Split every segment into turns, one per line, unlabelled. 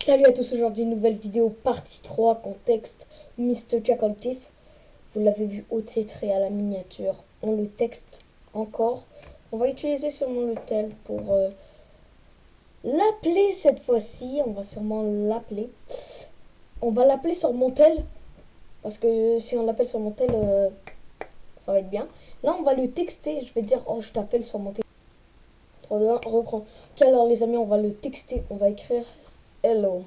Salut à tous, aujourd'hui une nouvelle vidéo partie 3, contexte Mr. Jackal Thief. Vous l'avez vu au titre et à la miniature. On le texte encore. On va utiliser sûrement le tel pour l'appeler cette fois-ci. On va sûrement l'appeler. On va l'appeler sur mon tel. Parce que si on l'appelle sur mon tel, ça va être bien. Là, on va le texter. Je vais dire, oh, je t'appelle sur mon tel. 3, 2, 1, reprend. Ok, alors les amis, on va le texter. On va écrire hello.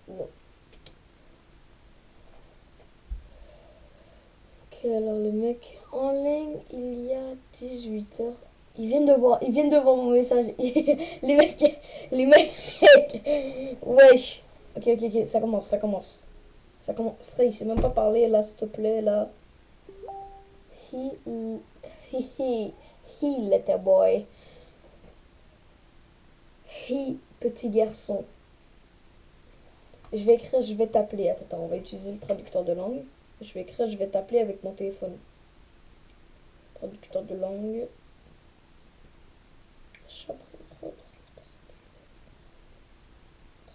No. Ok, alors le mec en ligne, il y a 18h. Ils viennent de voir mon message. les mecs, les mecs. Wesh. Ok, ça commence, ça commence. Ça commence. Frère, il sait même pas parler là, s'il te plaît, là. He, he, little boy. He, petit garçon. Je vais écrire, je vais t'appeler. Attends, on va utiliser le traducteur de langue. Je vais écrire, je vais t'appeler avec mon téléphone. Traducteur de langue.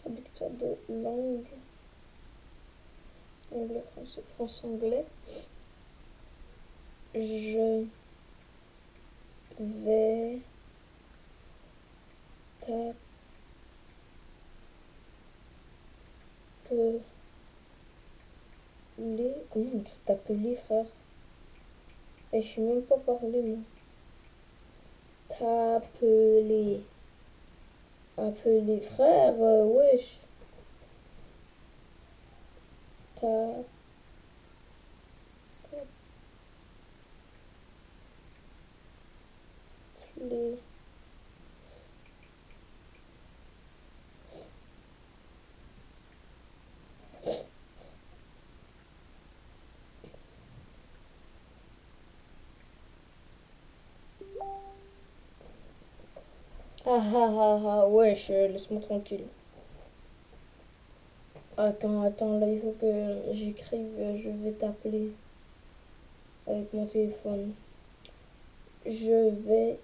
Traducteur de langue. Anglais, français, français-anglais. Je vais t'appeler. Comment on écrit t'appeler, frère? Et je sais même pas parler, moi. T'appeler. Appeler. Frère, wesh. T'appeler. Wesh, laisse-moi tranquille. Attends, là, il faut que j'écrive, je vais t'appeler avec mon téléphone. Je vais.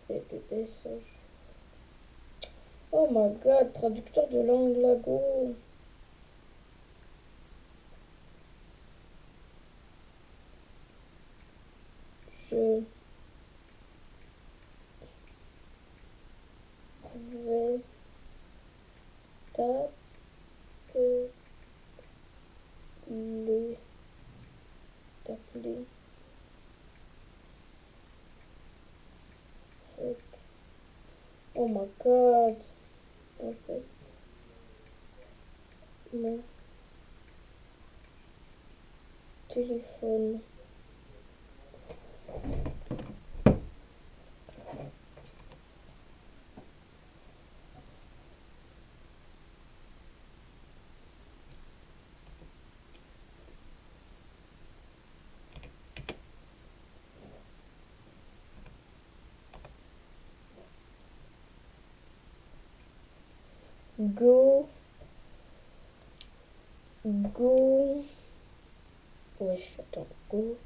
Le message. Oh my god, traducteur de langue, là, go. Je vais t'appeler. T'appeler. Oh my god. Avec mon téléphone. Go. Go. Wesh, attends. Go.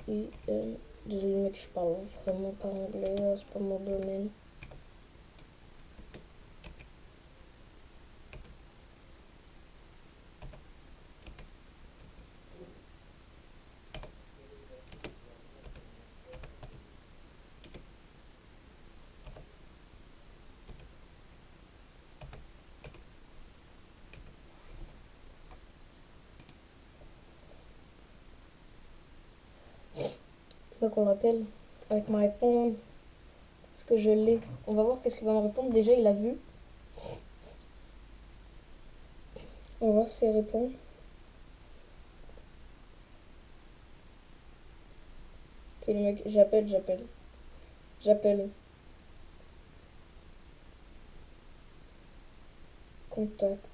I-N. Désolé, mec, je parle vraiment pas anglais. C'est pas mon domaine. Faut qu'on l'appelle avec ma réponse. Est-ce que je l'ai? On va voir qu'est-ce qu'il va me répondre. Déjà, il a vu. On va voir s'il répond. Ok, le mec, j'appelle. Contact.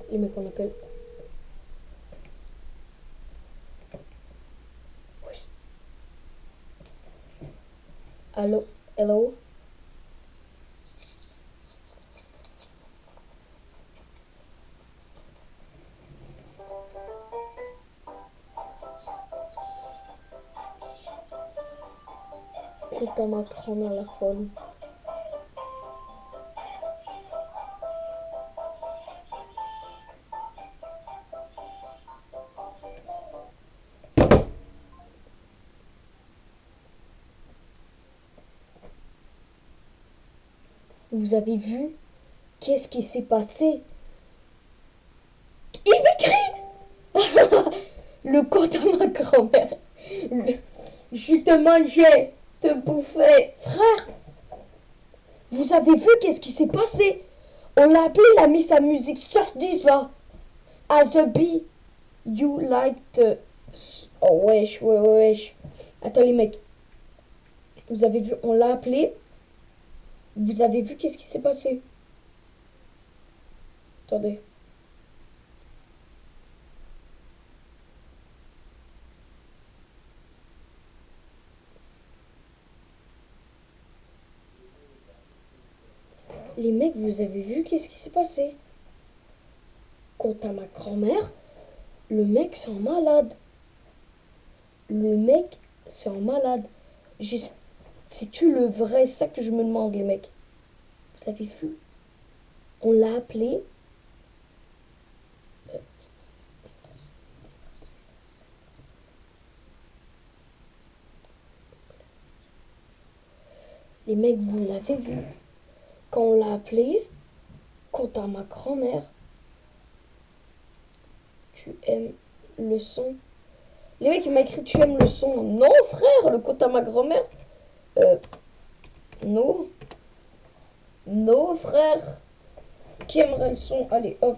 Le mec, on appelle. Allô? Hello? Putain, ma grand-mère la folle. Vous avez vu? Qu'est-ce qui s'est passé? Il m'écrit! Le compte à ma grand-mère. Je te mangeais, te bouffais. Frère, vous avez vu qu'est-ce qui s'est passé? On l'a appelé, il a mis sa musique sur 10 là. As a bee, you like the... Oh wesh, wesh. Attends les mecs, vous avez vu, on l'a appelé. Vous avez vu qu'est-ce qui s'est passé? Attendez. Les mecs, vous avez vu qu'est-ce qui s'est passé? Quant à ma grand-mère, le mec c'est un malade. Le mec c'est un malade. C'est-tu le vrai? C'est ça que je me demande, les mecs. Vous avez vu? On l'a appelé. Les mecs, vous l'avez vu? Quand on l'a appelé, quant à ma grand-mère, tu aimes le son. Les mecs, il m'a écrit tu aimes le son. Non, frère, le quant à ma grand-mère. Non. Non, frère. Qui aimerait le son? Allez, hop.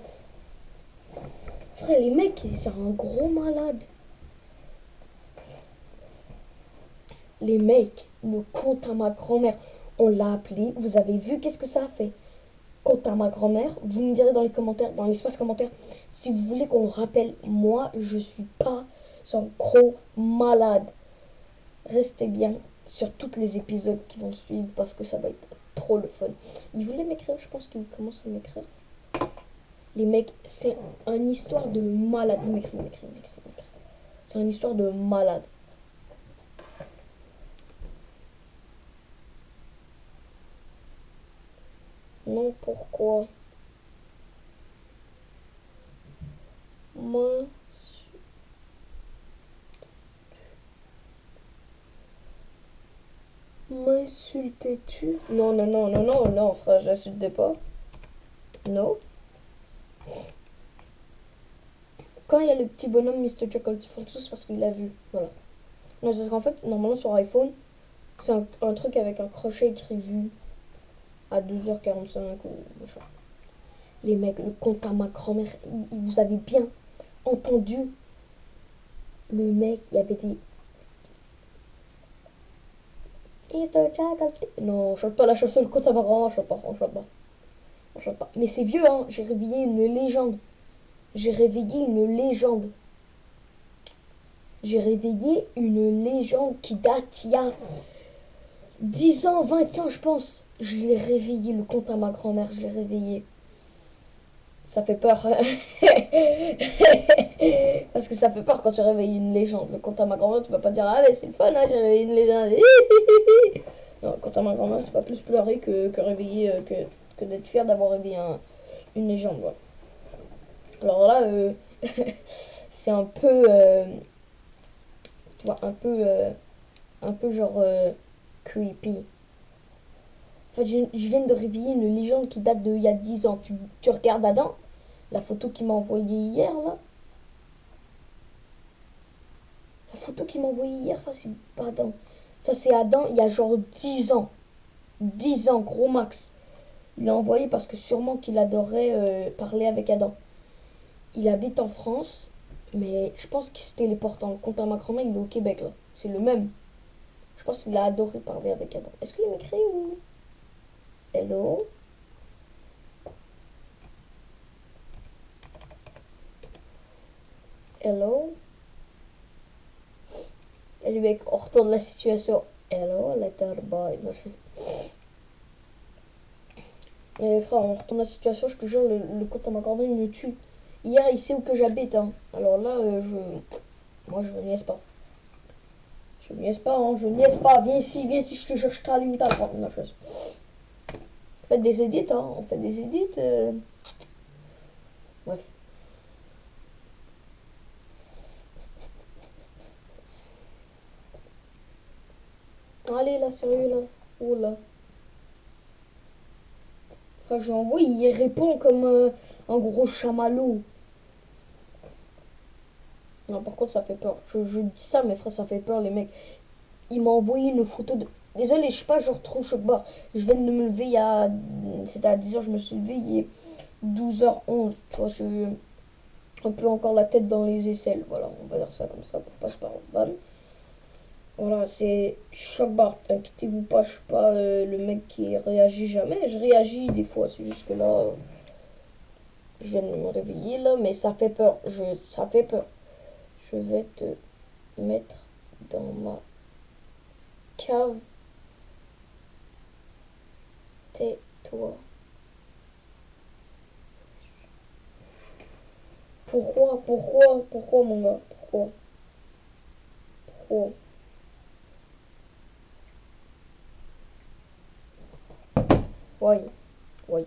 Frère, les mecs, c'est un gros malade. Les mecs, le compte à ma grand-mère, on l'a appelé. Vous avez vu qu'est-ce que ça a fait? Compte à ma grand-mère, vous me direz dans les commentaires, dans l'espace commentaire, si vous voulez qu'on rappelle, moi, je suis pas un gros malade. Restez bien sur tous les épisodes qui vont suivre parce que ça va être trop le fun. Il voulait m'écrire, je pense qu'il commence à m'écrire. Les mecs, c'est une histoire de malade. Il m'écrit. C'est une histoire de malade. Non, pourquoi? Moi, m'insultais-tu? Non, non, non, non, non, non, frère, j'insultais pas. Non. Quand il y a le petit bonhomme Mr. Chocolate Fonso, c'est parce qu'il l'a vu. Voilà. Non, c'est parce qu'en fait, normalement sur iPhone, c'est un truc avec un crochet écrit vu à 2h45 ou machin. Les mecs, le compte à ma grand-mère, vous avez bien entendu. Le mec, il y avait des... Mr. Chocolate. Non, je chante pas la chanson, le compte à ma grand-mère, je chante pas, on chante pas. On chante pas. Mais c'est vieux, hein, j'ai réveillé une légende. J'ai réveillé une légende. J'ai réveillé une légende qui date il y a 10 ans, 20 ans, je pense. Je l'ai réveillé, le conte à ma grand-mère, je l'ai réveillé. Ça fait peur. Parce que ça fait peur quand tu réveilles une légende. Le conte à ma grand-mère, tu vas pas dire ah mais c'est le fun, hein, j'ai réveillé une légende. Non, quant à ma grand-mère, tu vas plus pleurer que réveiller, que d'être fier d'avoir réveillé une légende. Voilà. Alors là, c'est un peu, tu vois, un peu genre creepy. En fait, je viens de réveiller une légende qui date d'il y a 10 ans. Tu regardes Adam, la photo qu'il m'a envoyée hier, là. La photo qu'il m'a envoyée hier, ça, c'est pas Adam. Ça, c'est Adam, il y a genre 10 ans. 10 ans, gros max. Il l'a envoyé parce que sûrement qu'il adorait parler avec Adam. Il habite en France, mais je pense qu'il se téléporte en compte à ma grand-mère, il est au Québec, là. C'est le même. Je pense qu'il a adoré parler avec Adam. Est-ce qu'il m'écrit ou... Hello? Hello? Et le mec, on retourne la situation. Hello, letter boy. Mais frère, on retourne à la situation, je te jure, le compte à ma grand-mère, il me tue. Hier, il sait où que j'habite, hein. Alors là, moi, je niaise pas. Je niaise pas, hein, je niaise pas. Viens ici, je te jure, je t'allume ta grande. Non, je... On fait des édits, hein. On fait des édits. Bref. Allez, là, sérieux, là. Oh là. Frère, je lui envoie, il répond comme un gros chamallow. Non, par contre, ça fait peur. Je dis ça, mais frère, ça fait peur, les mecs. Il m'a envoyé une photo de... Désolé, je sais pas, genre trop choc barre. Je viens de me lever il y a... C'était à 10h, je me suis levé, il est 12h11. Tu vois, je suis un peu encore la tête dans les aisselles. Voilà, on va dire ça comme ça pour pas se faire ban. Voilà, c'est choc barre. Inquiétez-vous pas, je suis pas le mec qui réagit jamais. Je réagis des fois, c'est juste que là... je viens de me réveiller là, mais ça fait peur. Ça fait peur. Je vais te mettre dans ma cave. Tais-toi. Pourquoi, mon gars? Pourquoi? Why? Why?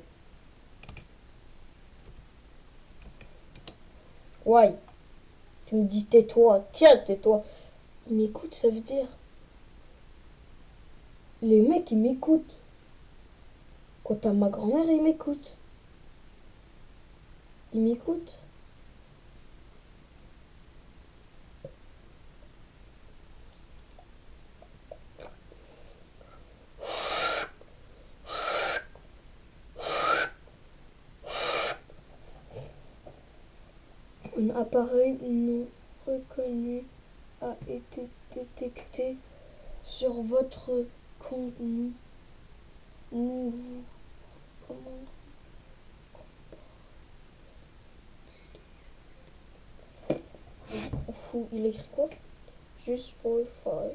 Why? Tu me dis tais-toi. Tiens, tais-toi. Il m'écoute, ça veut dire. Les mecs, ils m'écoutent. Quant à ma grand-mère, ils m'écoutent. Ils m'écoutent. Un appareil non reconnu a été détecté sur votre compte. Nous vous recommandons. Fou, il écrit quoi? Juste for fun.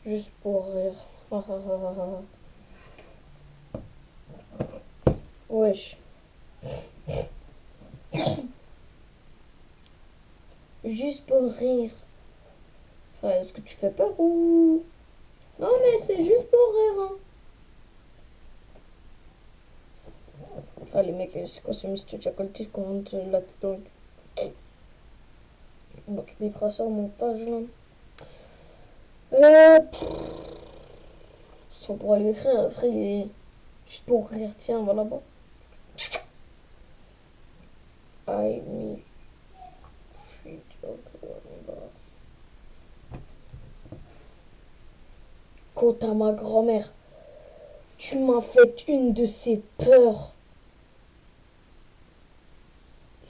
Juste pour rire. Wesh. Juste pour rire. Frère, est-ce que tu fais peur ou... Non, mais c'est juste pour rire, hein. Ah, les mecs, c'est quoi ce Mr. Chocolate quand la tête dans... Bon, tu mettras ça au montage, là. Si on pourrait lui écrire, frère, il est... Juste pour rire, tiens, voilà, bon. I me free chocolate. Quant à ma grand-mère, tu m'as fait une de ces peurs.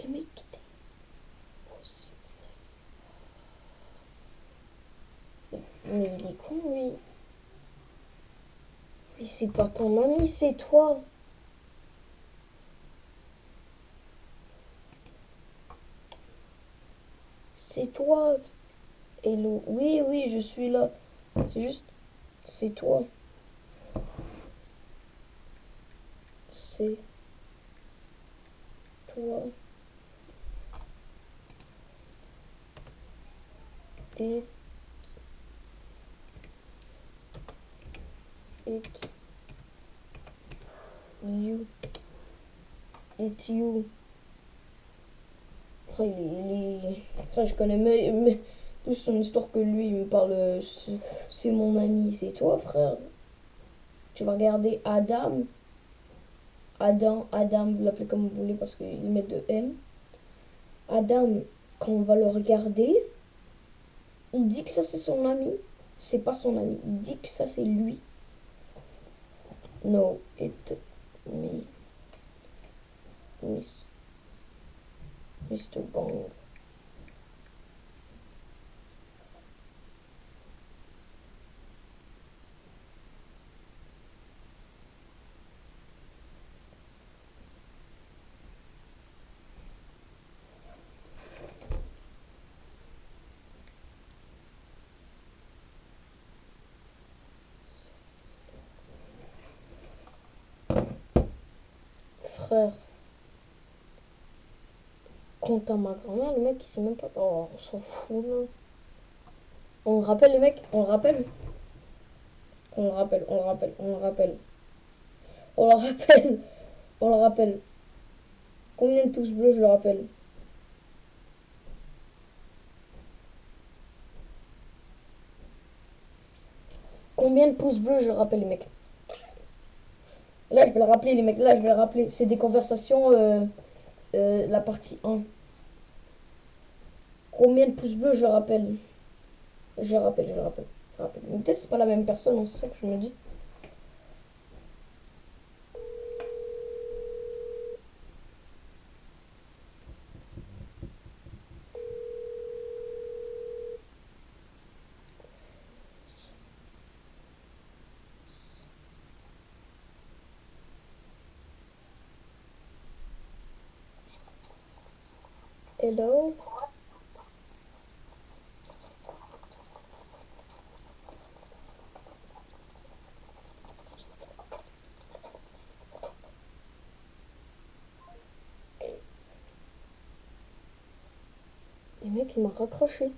Le mec qui était possible. Mais il est con, lui. Mais c'est pas ton ami, c'est toi. C'est toi. Hello. Oui, oui, je suis là. C'est juste... C'est toi. C'est toi. Et... It... You. It's you. Frère, Frère, je connais plus son histoire que lui. Il me parle... C'est mon ami. C'est toi, frère. Tu vas regarder Adam. Adam, vous l'appelez comme vous voulez parce qu'il met de M. Adam, quand on va le regarder, il dit que ça c'est son ami. C'est pas son ami. Il dit que ça c'est lui. No, it me. Miss, Mr. Bang. frère. Compte à ma grand-mère, le mec, il sait même pas. Oh, on s'en fout, là. On le rappelle, les mecs, on le rappelle. On le rappelle, on le rappelle, on le rappelle. On le rappelle, on le rappelle. Combien de pouces bleus, je le rappelle? Combien de pouces bleus, je le rappelle, les mecs? Là, je vais le rappeler, les mecs, là, je vais le rappeler. C'est des conversations, la partie 1. Combien de pouces bleus, je le rappelle? Je le rappelle, je le rappelle. Je le rappelle. Mais peut-être c'est pas la même personne, hein, c'est ça que je me dis. Hello? Les mecs, il m'a raccroché.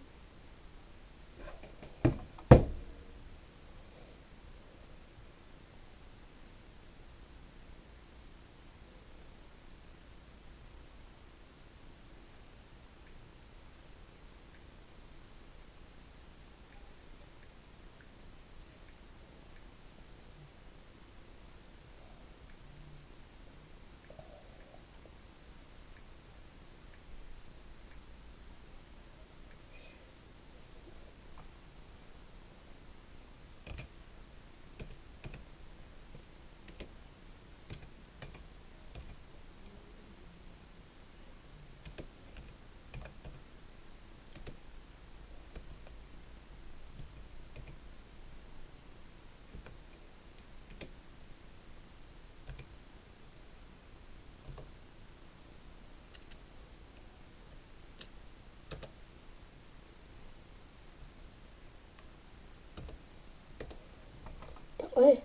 Ouais.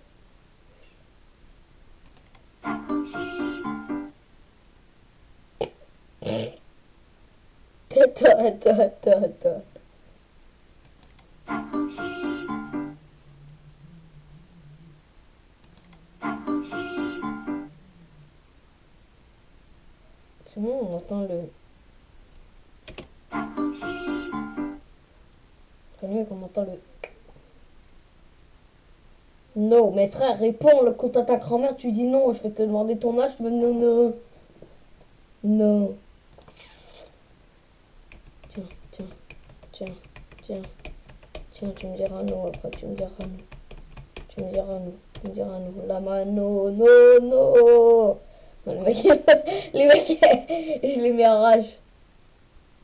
Attends. C'est bon, on entend le. Le mec, on entend le. Non, mais frère, réponds, le compte à ta grand-mère, tu dis non, je vais te demander ton âge, tu vas non, non. Non. Tiens, tiens, tiens, tiens, tiens, tu me diras non après, tu me diras non. Tu me diras non, tu me diras non. La mano, non, non. Non, le mec, les mecs, je l'ai mis en rage.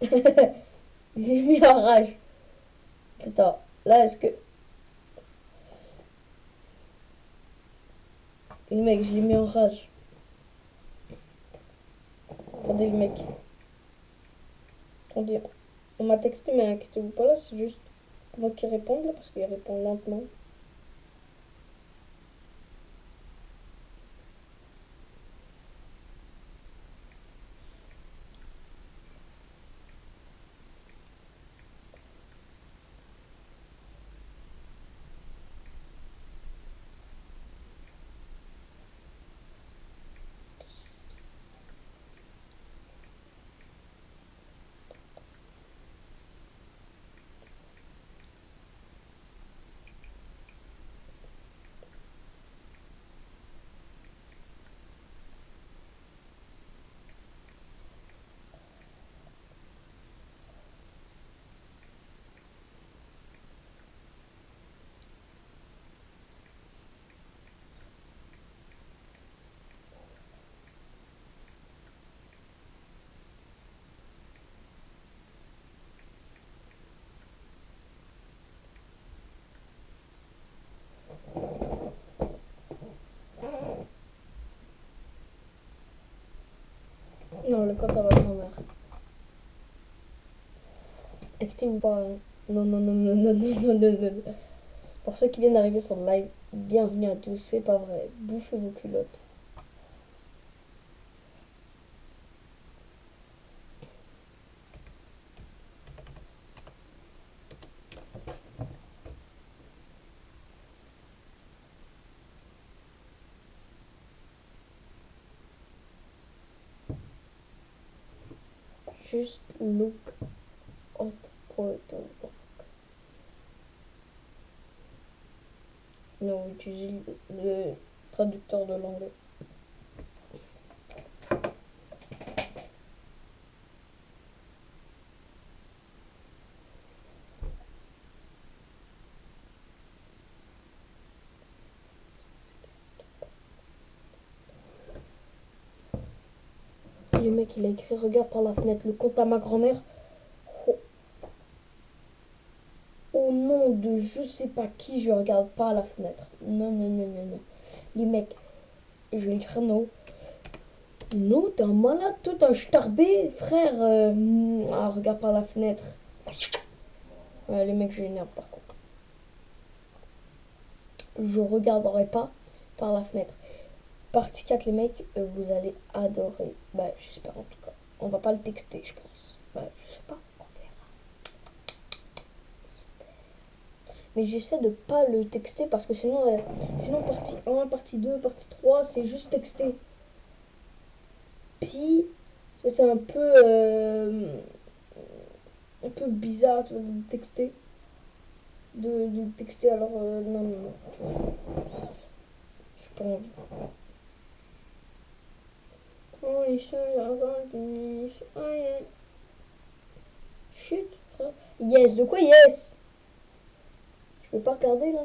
Je l'ai mis en rage. Attends, là, est-ce que. Les mecs, je l'ai mis en rage. Attendez, le mec. Attendez, on m'a texté, mais inquiétez-vous pas là, c'est juste pendant qu'il répond là, parce qu'il répond lentement. Non, le compte à votre grand-mère. Inquiétez-vous pas. Hein. Non, non, non, non, non, non, non, non, non. Pour ceux qui viennent d'arriver sur le live, bienvenue à tous, c'est pas vrai. Bouffez vos culottes. Just look out for the rock. Non, utilise le traducteur de l'anglais. Le mec, il a écrit regarde par la fenêtre, le compte à ma grand-mère. Oh. Au nom de je sais pas qui, je regarde pas à la fenêtre. Non, non, non, non, non. Les mecs, je vais écrire non. Non, t'es un malade, toi, t'es un starbé, frère. Regarde par la fenêtre. Ouais, les mecs, j'énerve par contre. Je regarderai pas par la fenêtre. Partie 4, les mecs, vous allez adorer. Bah, j'espère en tout cas. On va pas le texter, je pense. Bah, je sais pas. On verra. Mais j'essaie de pas le texter parce que sinon partie 1, partie 2, partie 3, c'est juste texter. Puis, c'est un peu bizarre tu vois, de texter. De texter alors, non, non, non. Tu vois, j'ai pas envie. Oh, il chut, frère. Yes, de quoi yes? Je peux pas regarder là.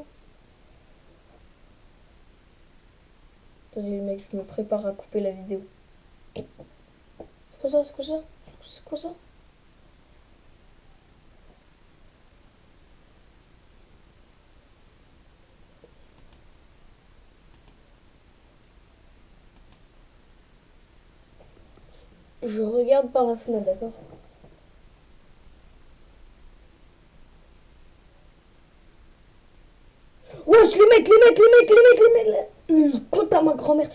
Attendez, mec, je me prépare à couper la vidéo. C'est quoi ça? C'est quoi ça? C'est quoi ça? Je regarde par la fenêtre, d'accord? Wesh, les mecs, le compte à ma grand-mère.